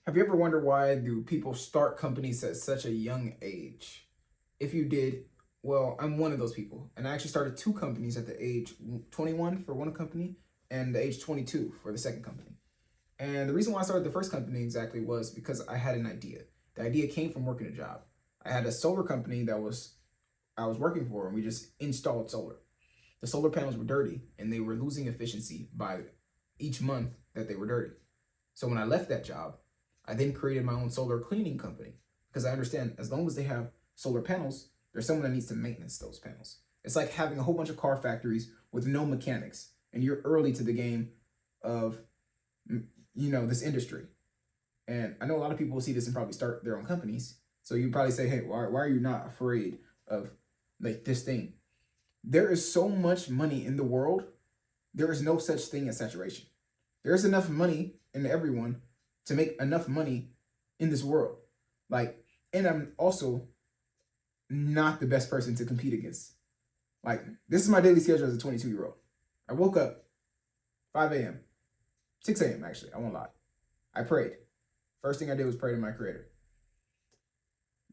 Have you ever wondered why do people start companies at such a young age? If you did, well, I'm one of those people. And I actually started two companies at the age 21 for one company and the age 22 for the second company. And the reason why I started the first company exactly was because I had an idea. The idea came from working a job. I had a solar company that I was working for, and we just installed solar. The solar panels were dirty and they were losing efficiency by each month that they were dirty. So when I left that job, I then created my own solar cleaning company because I understand as long as they have solar panels, there's someone that needs to maintenance those panels. It's like having a whole bunch of car factories with no mechanics, and you're early to the game of this industry. And I know a lot of people will see this and probably start their own companies. So you probably say, hey, why are you not afraid of like this thing? There is so much money in the world. There is no such thing as saturation. There's enough money in everyone to make enough money in this world. And I'm also not the best person to compete against. This is my daily schedule as a 22-year-old. I woke up 5 a.m., 6 a.m. actually, I won't lie. I prayed. First thing I did was pray to my creator.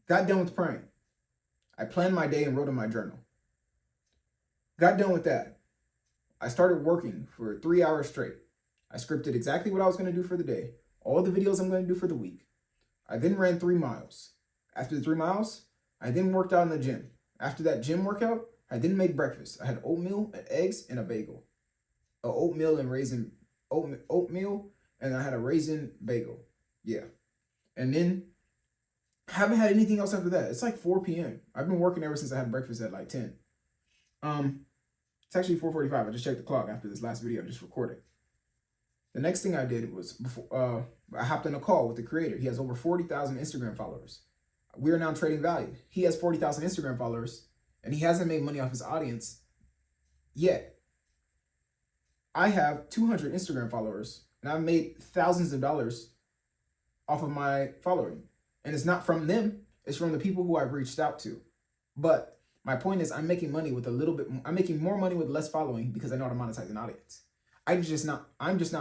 Got done with praying. I planned my day and wrote in my journal. Got done with that. I started working for 3 hours straight. I scripted exactly what I was going to do for the day, all the videos I'm going to do for the week. I then ran 3 miles. After the 3 miles, I then worked out in the gym. After that gym workout, I then made breakfast. I had oatmeal and eggs and a bagel. Oatmeal, and I had a raisin bagel. Yeah. And then haven't had anything else after that. It's like 4 p.m. I've been working ever since I had breakfast at like 10. It's actually 4:45. I just checked the clock after this last video I just recorded. The next thing I did was I hopped on a call with the creator. He has over 40,000 Instagram followers. We are now trading value. He has 40,000 Instagram followers, and he hasn't made money off his audience yet. I have 200 Instagram followers, and I've made thousands of dollars off of my following. And it's not from them. It's from the people who I've reached out to. But my point is I'm making money with I'm making more money with less following because I know how to monetize an audience. I'm just not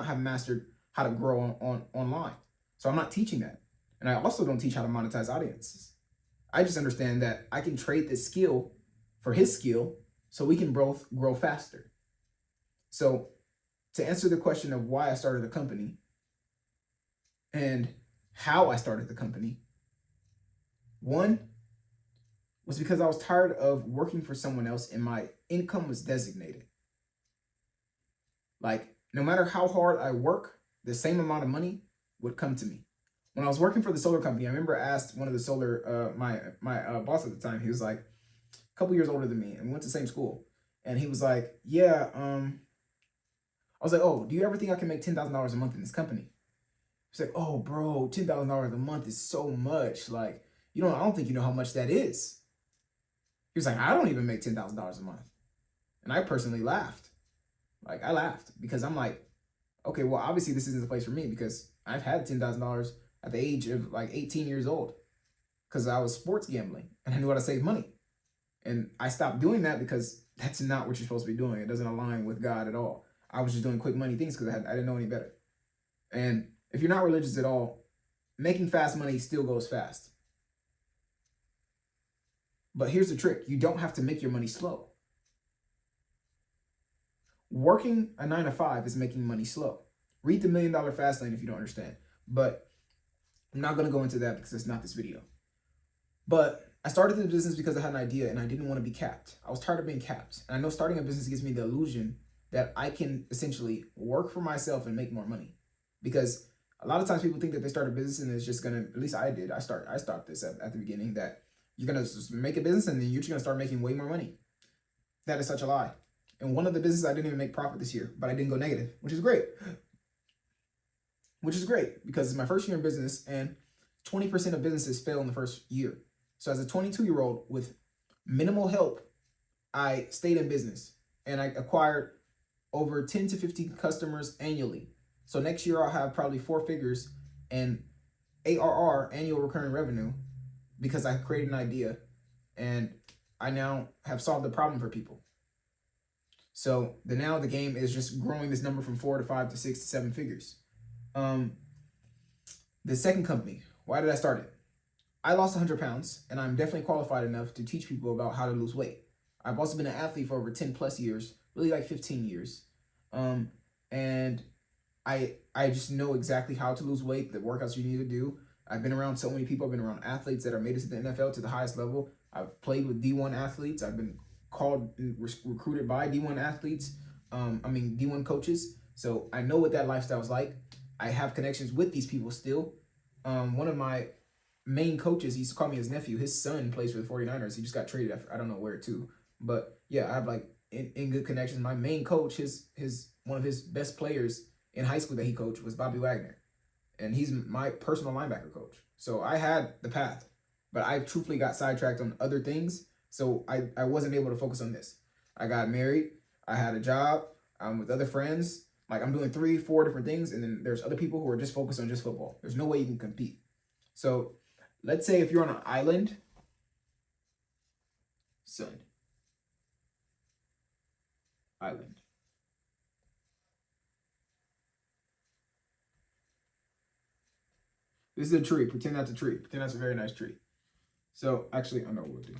have mastered how to grow on online. So I'm not teaching that. And I also don't teach how to monetize audiences. I just understand that I can trade this skill for his skill so we can both grow faster. So to answer the question of why I started the company and how I started the company, one was because I was tired of working for someone else and my income was designated. No matter how hard I work, the same amount of money would come to me. When I was working for the solar company, I remember I asked one of the solar, my boss at the time, he was like a couple years older than me and we went to the same school. And he was like, yeah, I was like, oh, do you ever think I can make $10,000 a month in this company? He's like, oh, bro, $10,000 a month is so much. I don't think you know how much that is. He was like, I don't even make $10,000 a month. And I personally laughed. I laughed because I'm like, okay, well, obviously this isn't the place for me because I've had $10,000 at the age of 18 years old because I was sports gambling and I knew how to save money. And I stopped doing that because that's not what you're supposed to be doing. It doesn't align with God at all. I was just doing quick money things because I didn't know any better. And if you're not religious at all, making fast money still goes fast. But here's the trick. You don't have to make your money slow. Working a 9 to 5 is making money slow. Read the $1 Million Fast Lane if you don't understand. But I'm not going to go into that because it's not this video. But I started the business because I had an idea and I didn't want to be capped. I was tired of being capped. And I know starting a business gives me the illusion that I can essentially work for myself and make more money. Because a lot of times people think that they start a business and it's just going to, at least I did. I start this at the beginning that you're going to just make a business and then you're just going to start making way more money. That is such a lie. And one of the businesses I didn't even make profit this year, but I didn't go negative, which is great. Which is great because it's my first year in business and 20% of businesses fail in the first year. So as a 22-year-old with minimal help, I stayed in business and I acquired over 10 to 15 customers annually. So next year I'll have probably 4 figures and ARR, annual recurring revenue, because I created an idea and I now have solved the problem for people. So now the game is just growing this number from 4 to 5 to 6 to 7 figures. The second company, why did I start it? I lost 100 pounds, and I'm definitely qualified enough to teach people about how to lose weight. I've also been an athlete for over 10 plus years, really like 15 years. And I just know exactly how to lose weight, the workouts you need to do. I've been around so many people. I've been around athletes that are made it to the NFL to the highest level. I've played with D1 athletes. I've been called and recruited by D1 athletes. D1 coaches. So I know what that lifestyle is like. I have connections with these people still. One of my main coaches, he used to call me his nephew. His son plays for the 49ers. He just got traded after, I don't know where to. But yeah, I have like in good connections. My main coach, his one of his best players in high school that he coached was Bobby Wagner. And he's my personal linebacker coach. So I had the path, but I truthfully got sidetracked on other things. So I wasn't able to focus on this. I got married. I had a job. I'm with other friends. Like I'm doing 3-4 different things. And then there's other people who are just focused on just football. There's no way you can compete. So let's say if you're on an island, island. This is a tree. Pretend that's a tree. Pretend that's a very nice tree. So actually, I know what we'll do.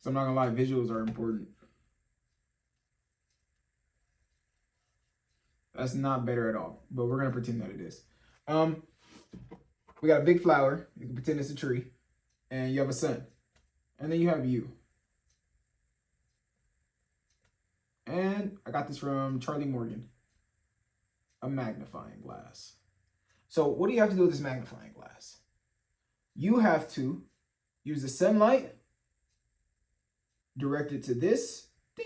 So I'm not gonna lie, visuals are important. That's not better at all, but we're gonna pretend that it is. We got a big flower. You can pretend it's a tree, and you have a sun, and then you have you. And I got this from Charlie Morgan. A magnifying glass. So what do you have to do with this magnifying glass? You have to use the sunlight, direct it to this, ding,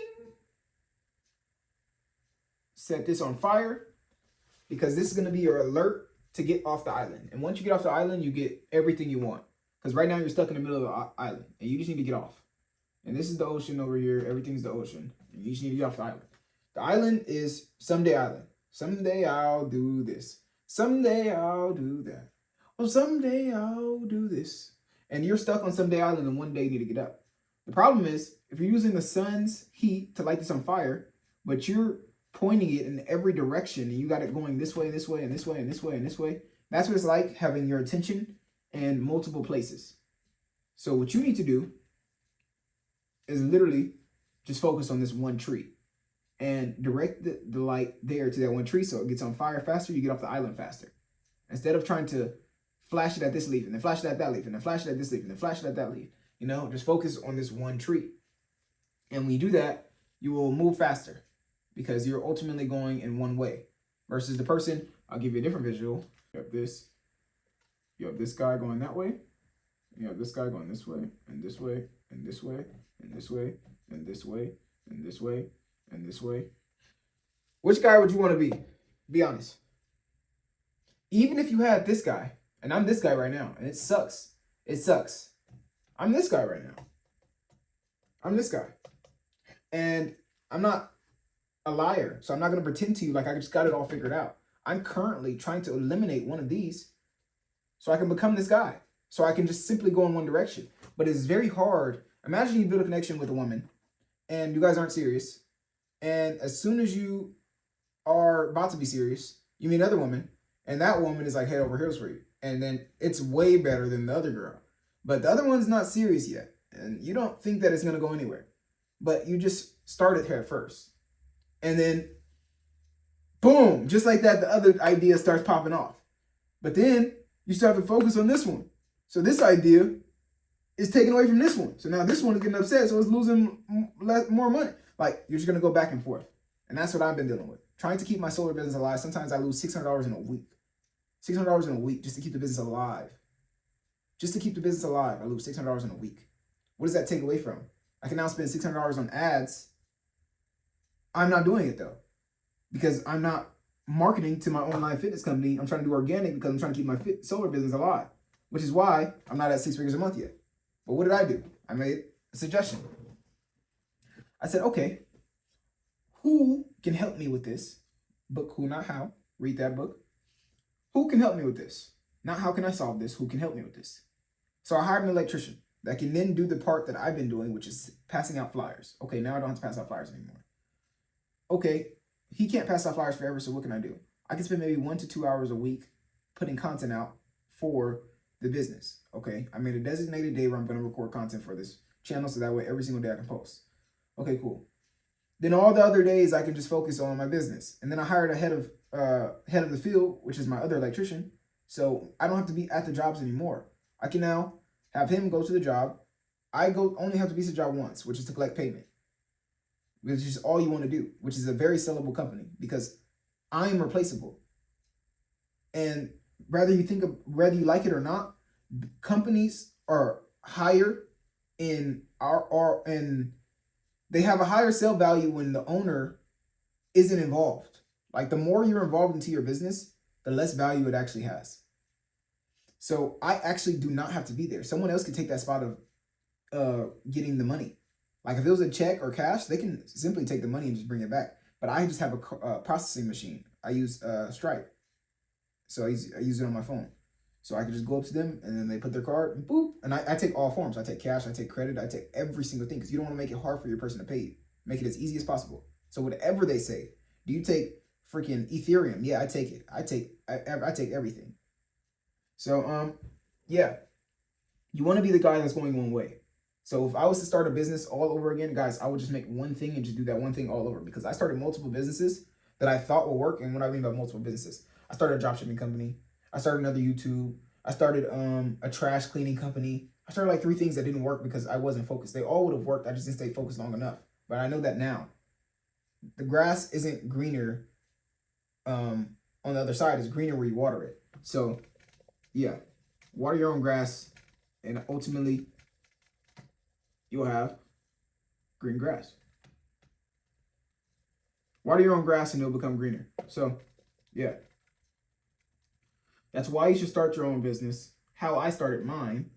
set this on fire, because this is going to be your alert to get off the island. And once you get off the island, you get everything you want. Because right now you're stuck in the middle of the island, and you just need to get off. And this is the ocean over here. Everything's the ocean. And you just need to get off the island. The island is Someday Island. Someday I'll do this. Someday I'll do that. Oh, someday I'll do this. And you're stuck on Someday Island and one day you need to get up. The problem is, if you're using the sun's heat to light this on fire, but you're pointing it in every direction and you got it going this way, this way, and this way, and this way, and this way, that's what it's like having your attention in multiple places. So what you need to do is literally just focus on this one tree and direct the light there to that one tree so it gets on fire faster, you get off the island faster. Instead of trying to flash it at this leaf and then flash it at that leaf and then flash it at this leaf and then flash it at that leaf, just focus on this one tree. And when you do that, you will move faster because you're ultimately going in one way versus the person. I'll give you a different visual. You have this guy going that way. You have this guy going this way and this way and this way and this way and this way and this way and this way. Which guy would you want to be? Be honest. Even if you had this guy, and I'm this guy right now, and it sucks. It sucks. I'm this guy right now. I'm this guy. And I'm not a liar, so I'm not going to pretend to you like I just got it all figured out. I'm currently trying to eliminate one of these so I can become this guy. So I can just simply go in one direction. But it's very hard. Imagine you build a connection with a woman, and you guys aren't serious. And as soon as you are about to be serious, you meet another woman, and that woman is like head over heels for you. And then it's way better than the other girl. But the other one's not serious yet. And you don't think that it's going to go anywhere. But you just started here first. And then, boom, just like that, the other idea starts popping off. But then you start to focus on this one. So this idea is taken away from this one. So now this one is getting upset, so it's losing more money. Like, you're just going to go back and forth. And that's what I've been dealing with. Trying to keep my solar business alive. Sometimes I lose $600 in a week. $600 in a week just to keep the business alive. Just to keep the business alive, I lose $600 in a week. What does that take away from? I can now spend $600 on ads. I'm not doing it, though. Because I'm not marketing to my online fitness company. I'm trying to do organic because I'm trying to keep my solar business alive. Which is why I'm not at 6 figures a month yet. But what did I do? I made a suggestion. I said, okay, who can help me with this? Book Who, Not How. Read that book. Who can help me with this? Not how can I solve this? Who can help me with this? So I hired an electrician that can then do the part that I've been doing, which is passing out flyers. Okay, now I don't have to pass out flyers anymore. Okay, he can't pass out flyers forever, so what can I do? I can spend maybe 1 to 2 hours a week putting content out for the business. Okay, I made a designated day where I'm going to record content for this channel, so that way every single day I can post. Okay, cool. Then all the other days I can just focus on my business. And then I hired a head of the field, which is my other electrician. So I don't have to be at the jobs anymore. I can now have him go to the job. I only have to be at the job once, which is to collect payment, which is all you want to do, which is a very sellable company because I am replaceable. And whether you like it or not, companies are higher in they have a higher sale value when the owner isn't involved. Like the more you're involved into your business, the less value it actually has. So I actually do not have to be there. Someone else could take that spot of getting the money. Like if it was a check or cash, they can simply take the money and just bring it back. But I just have a processing machine. I use Stripe. So I use it on my phone. So I can just go up to them and then they put their card and boop. And I take all forms. I take cash, I take credit, I take every single thing because you don't want to make it hard for your person to pay you. Make it as easy as possible. So whatever they say, do you take freaking Ethereum? Yeah, I take it. I take everything. So yeah, you want to be the guy that's going one way. So if I was to start a business all over again, guys, I would just make one thing and just do that one thing all over because I started multiple businesses that I thought would work. And what I mean by multiple businesses, I started a dropshipping company. I started another YouTube. I started a trash cleaning company. I started like 3 things that didn't work because I wasn't focused. They all would have worked. I just didn't stay focused long enough. But I know that now. The grass isn't greener on the other side. It's greener where you water it. So yeah, water your own grass and ultimately you'll have green grass. Water your own grass and it'll become greener. So yeah. That's why you should start your own business. How I started mine.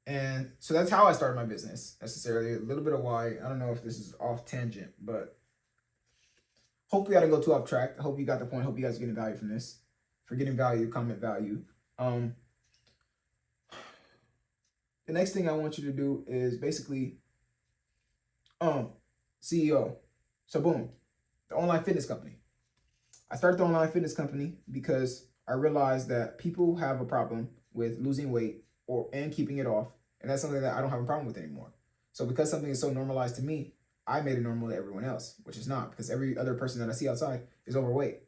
And so that's how I started my business, necessarily. A little bit of why. I don't know if this is off tangent, but hopefully I didn't go too off track. I hope you got the point. I hope you guys are getting value from this. For getting value, comment value. The next thing I want you to do is basically CEO. So boom, the online fitness company. I started the online fitness company because I realized that people have a problem with losing weight and keeping it off. And that's something that I don't have a problem with anymore. So because something is so normalized to me, I made it normal to everyone else, which is not because every other person that I see outside is overweight.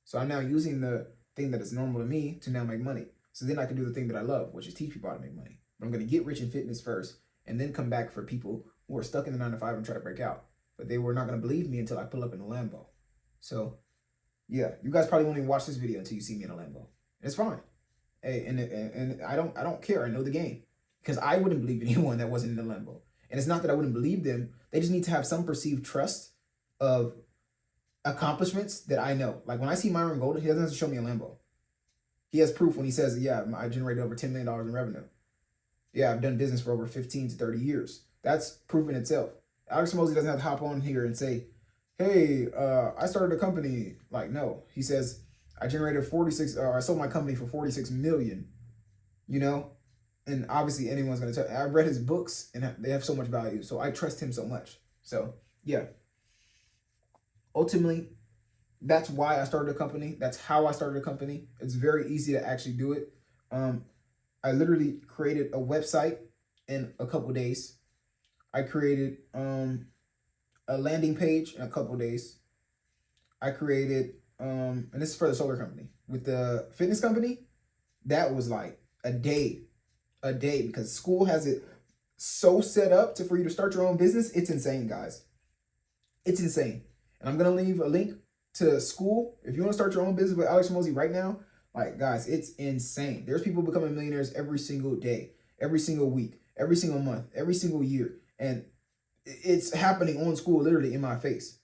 So I'm now using the thing that is normal to me to now make money. So then I can do the thing that I love, which is teach people how to make money. But I'm going to get rich in fitness first and then come back for people who are stuck in the 9 to 5 and try to break out. But they were not going to believe me until I pull up in a Lambo. So yeah, you guys probably won't even watch this video until you see me in a Lambo. It's fine. Hey, and I don't care. I know the game because I wouldn't believe anyone that wasn't in a Lambo. And it's not that I wouldn't believe them. They just need to have some perceived trust of accomplishments that I know. Like when I see Myron Golden, he doesn't have to show me a Lambo. He has proof when he says, yeah, I generated over $10 million in revenue. Yeah, I've done business for over 15 to 30 years. That's proof in itself. Alex Mosey doesn't have to hop on here and say, hey, I started a company. Like, no. He says, I sold my company for 46 million, you know? And obviously anyone's going to tell. I've read his books and they have so much value. So I trust him so much. So yeah. Ultimately, that's why I started a company. That's how I started a company. It's very easy to actually do it. I literally created a website in a couple days. I created a landing page in a couple days. I created, and this is for the solar company. With the fitness company, that was like a day because school has it so set up for you to start your own business. It's insane, guys. It's insane. And I'm going to leave a link to school. If you want to start your own business with Alex Mosey right now, like, guys, it's insane. There's people becoming millionaires every single day, every single week, every single month, every single year. And it's happening on school, literally in my face.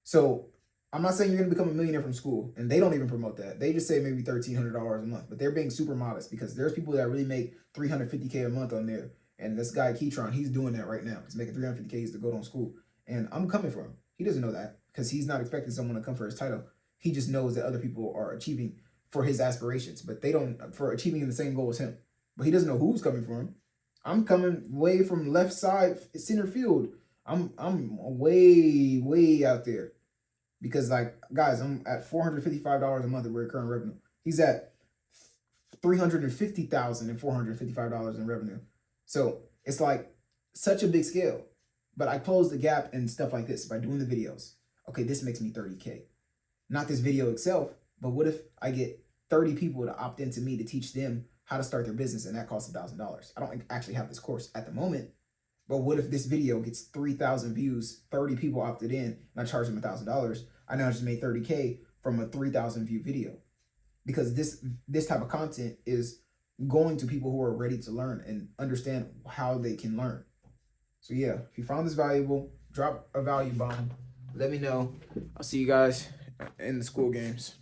So I'm not saying you're going to become a millionaire from school, and they don't even promote that. They just say maybe $1,300 a month, but they're being super modest because there's people that really make $350K a month on there. And this guy, Keytron, he's doing that right now. He's making $350K to go to school. And I'm coming for him. He doesn't know that because he's not expecting someone to come for his title. He just knows that other people are achieving for his aspirations, but they don't for achieving the same goal as him. But he doesn't know who's coming for him. I'm coming way from left side center field. I'm way out there. Because like, guys, I'm at $455 a month in recurring revenue. He's at $350,455 in revenue. So it's like such a big scale. But I close the gap and stuff like this by doing the videos. Okay, this makes me 30K. Not this video itself, but what if I get 30 people to opt into me to teach them how to start their business, and that costs $1,000? I don't actually have this course at the moment, but what if this video gets 3,000 views, 30 people opted in, and I charge them $1,000? I now just made 30K from a 3,000 view video, because this type of content is going to people who are ready to learn and understand how they can learn. So yeah, if you found this valuable, drop a value bomb. Let me know. I'll see you guys in the school games.